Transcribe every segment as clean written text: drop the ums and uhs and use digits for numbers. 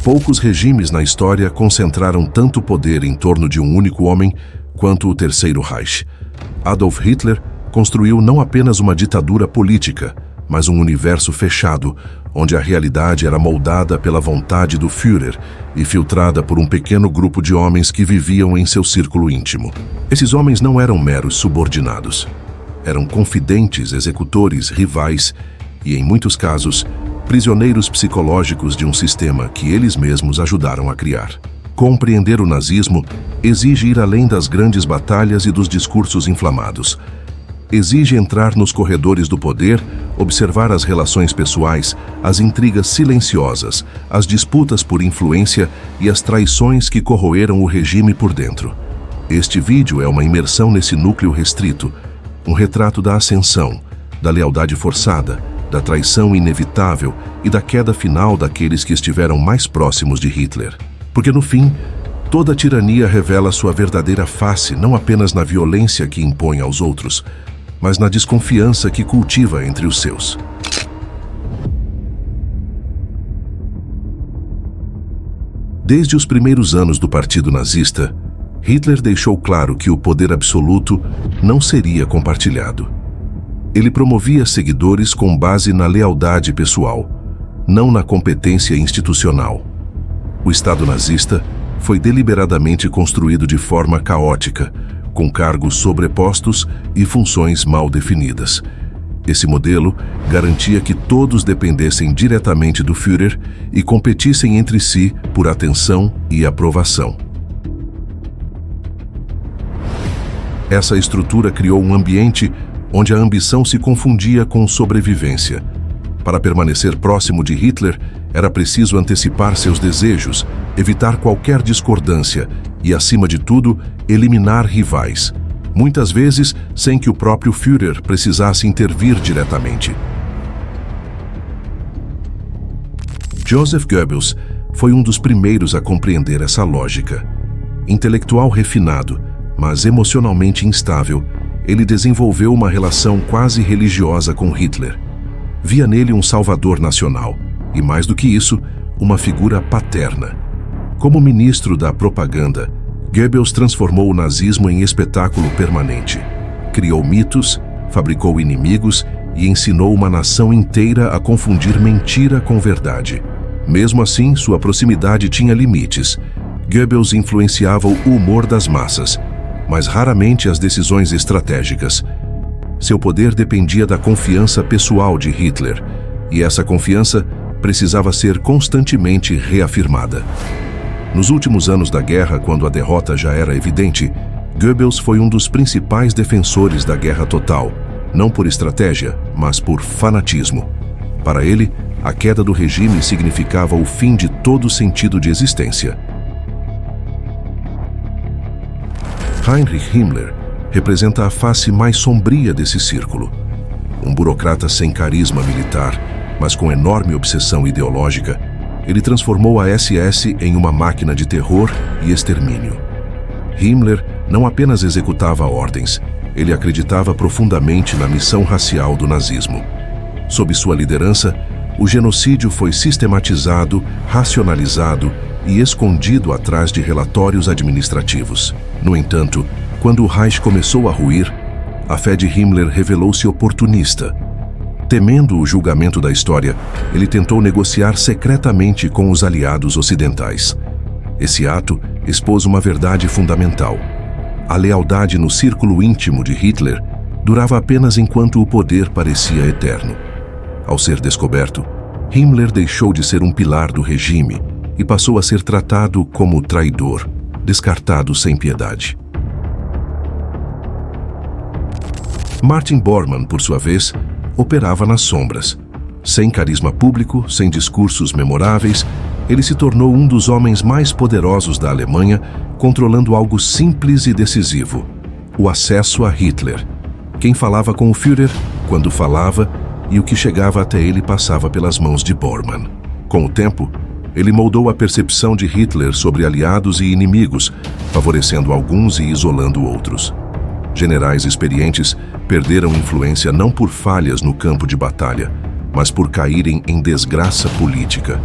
Poucos regimes na história concentraram tanto poder em torno de um único homem quanto o Terceiro Reich. Adolf Hitler construiu não apenas uma ditadura política, mas um universo fechado, onde a realidade era moldada pela vontade do Führer e filtrada por um pequeno grupo de homens que viviam em seu círculo íntimo. Esses homens não eram meros subordinados. Eram confidentes, executores, rivais e, em muitos casos, prisioneiros psicológicos de um sistema que eles mesmos ajudaram a criar. Compreender o nazismo exige ir além das grandes batalhas e dos discursos inflamados. Exige entrar nos corredores do poder, observar as relações pessoais, as intrigas silenciosas, as disputas por influência e as traições que corroeram o regime por dentro. Este vídeo é uma imersão nesse núcleo restrito, um retrato da ascensão, da lealdade forçada, da traição inevitável e da queda final daqueles que estiveram mais próximos de Hitler. Porque, no fim, toda tirania revela sua verdadeira face não apenas na violência que impõe aos outros, mas na desconfiança que cultiva entre os seus. Desde os primeiros anos do Partido Nazista, Hitler deixou claro que o poder absoluto não seria compartilhado. Ele promovia seguidores com base na lealdade pessoal, não na competência institucional. O Estado nazista foi deliberadamente construído de forma caótica, com cargos sobrepostos e funções mal definidas. Esse modelo garantia que todos dependessem diretamente do Führer e competissem entre si por atenção e aprovação. Essa estrutura criou um ambiente onde a ambição se confundia com sobrevivência. Para permanecer próximo de Hitler, era preciso antecipar seus desejos, evitar qualquer discordância e, acima de tudo, eliminar rivais, muitas vezes sem que o próprio Führer precisasse intervir diretamente. Joseph Goebbels foi um dos primeiros a compreender essa lógica. Intelectual refinado, mas emocionalmente instável, ele desenvolveu uma relação quase religiosa com Hitler. Via nele um salvador nacional e, mais do que isso, uma figura paterna. Como ministro da propaganda, Goebbels transformou o nazismo em espetáculo permanente. Criou mitos, fabricou inimigos e ensinou uma nação inteira a confundir mentira com verdade. Mesmo assim, sua proximidade tinha limites. Goebbels influenciava o humor das massas, mas raramente as decisões estratégicas. Seu poder dependia da confiança pessoal de Hitler, e essa confiança precisava ser constantemente reafirmada. Nos últimos anos da guerra, quando a derrota já era evidente, Goebbels foi um dos principais defensores da guerra total, não por estratégia, mas por fanatismo. Para ele, a queda do regime significava o fim de todo sentido de existência. Heinrich Himmler representa a face mais sombria desse círculo. Um burocrata sem carisma militar, mas com enorme obsessão ideológica, ele transformou a SS em uma máquina de terror e extermínio. Himmler não apenas executava ordens, ele acreditava profundamente na missão racial do nazismo. Sob sua liderança, o genocídio foi sistematizado, racionalizado e escondido atrás de relatórios administrativos. No entanto, quando o Reich começou a ruir, a fé de Himmler revelou-se oportunista. Temendo o julgamento da história, ele tentou negociar secretamente com os aliados ocidentais. Esse ato expôs uma verdade fundamental. A lealdade no círculo íntimo de Hitler durava apenas enquanto o poder parecia eterno. Ao ser descoberto, Himmler deixou de ser um pilar do regime e passou a ser tratado como traidor, descartado sem piedade. Martin Bormann, por sua vez, operava nas sombras. Sem carisma público, sem discursos memoráveis, ele se tornou um dos homens mais poderosos da Alemanha, controlando algo simples e decisivo: o acesso a Hitler. Quem falava com o Führer, quando falava, e o que chegava até ele passava pelas mãos de Bormann. Com o tempo, ele moldou a percepção de Hitler sobre aliados e inimigos, favorecendo alguns e isolando outros. Generais experientes perderam influência não por falhas no campo de batalha, mas por caírem em desgraça política.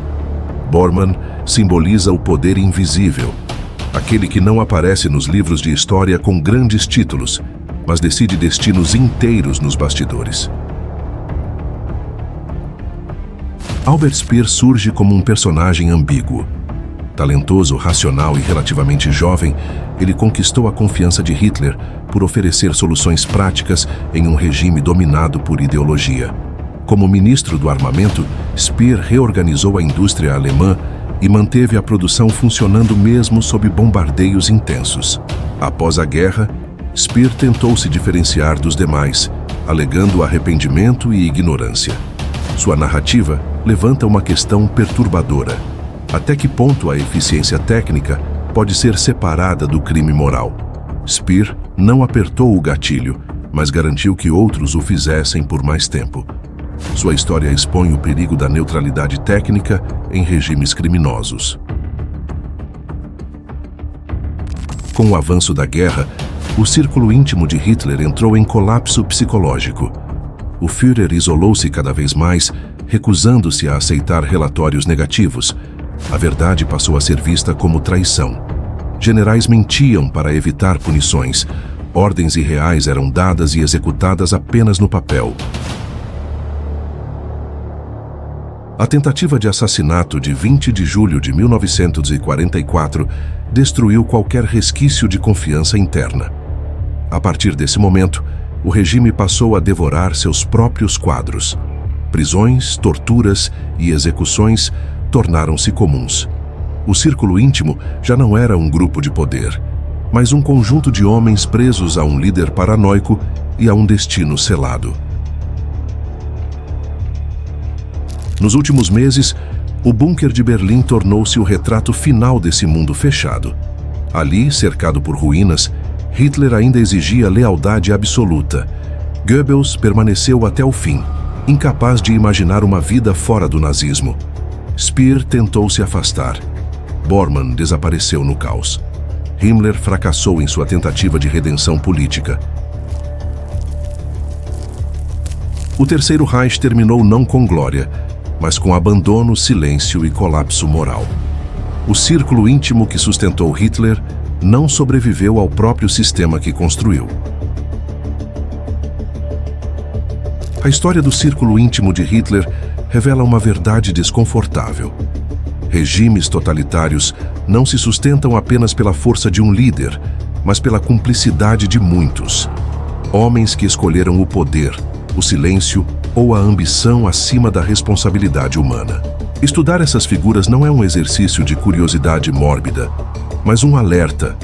Bormann simboliza o poder invisível, aquele que não aparece nos livros de história com grandes títulos, mas decide destinos inteiros nos bastidores. Albert Speer surge como um personagem ambíguo. Talentoso, racional e relativamente jovem, ele conquistou a confiança de Hitler por oferecer soluções práticas em um regime dominado por ideologia. Como ministro do armamento, Speer reorganizou a indústria alemã e manteve a produção funcionando mesmo sob bombardeios intensos. Após a guerra, Speer tentou se diferenciar dos demais, alegando arrependimento e ignorância. Sua narrativa levanta uma questão perturbadora. Até que ponto a eficiência técnica pode ser separada do crime moral? Speer não apertou o gatilho, mas garantiu que outros o fizessem por mais tempo. Sua história expõe o perigo da neutralidade técnica em regimes criminosos. Com o avanço da guerra, o círculo íntimo de Hitler entrou em colapso psicológico. O Führer isolou-se cada vez mais, recusando-se a aceitar relatórios negativos. A verdade passou a ser vista como traição. Generais mentiam para evitar punições. Ordens irreais eram dadas e executadas apenas no papel. A tentativa de assassinato de 20 de julho de 1944 destruiu qualquer resquício de confiança interna. A partir desse momento, o regime passou a devorar seus próprios quadros. Prisões, torturas e execuções tornaram-se comuns. O círculo íntimo já não era um grupo de poder, mas um conjunto de homens presos a um líder paranoico e a um destino selado. Nos últimos meses, o bunker de Berlim tornou-se o retrato final desse mundo fechado. Ali, cercado por ruínas, Hitler ainda exigia lealdade absoluta. Goebbels permaneceu até o fim, incapaz de imaginar uma vida fora do nazismo. Speer tentou se afastar. Bormann desapareceu no caos. Himmler fracassou em sua tentativa de redenção política. O Terceiro Reich terminou não com glória, mas com abandono, silêncio e colapso moral. O círculo íntimo que sustentou Hitler não sobreviveu ao próprio sistema que construiu. A história do círculo íntimo de Hitler revela uma verdade desconfortável. Regimes totalitários não se sustentam apenas pela força de um líder, mas pela cumplicidade de muitos. Homens que escolheram o poder, o silêncio ou a ambição acima da responsabilidade humana. Estudar essas figuras não é um exercício de curiosidade mórbida, mas um alerta,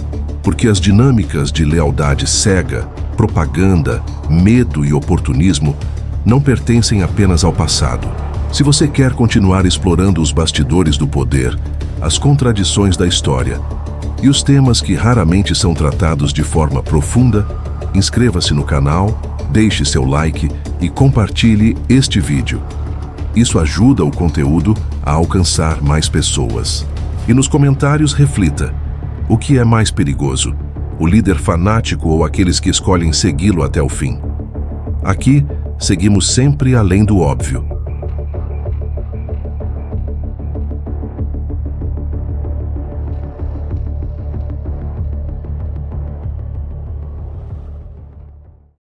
porque as dinâmicas de lealdade cega, propaganda, medo e oportunismo não pertencem apenas ao passado. Se você quer continuar explorando os bastidores do poder, as contradições da história e os temas que raramente são tratados de forma profunda, inscreva-se no canal, deixe seu like e compartilhe este vídeo. Isso ajuda o conteúdo a alcançar mais pessoas. E nos comentários reflita: o que é mais perigoso? O líder fanático ou aqueles que escolhem segui-lo até o fim? Aqui, seguimos sempre além do óbvio.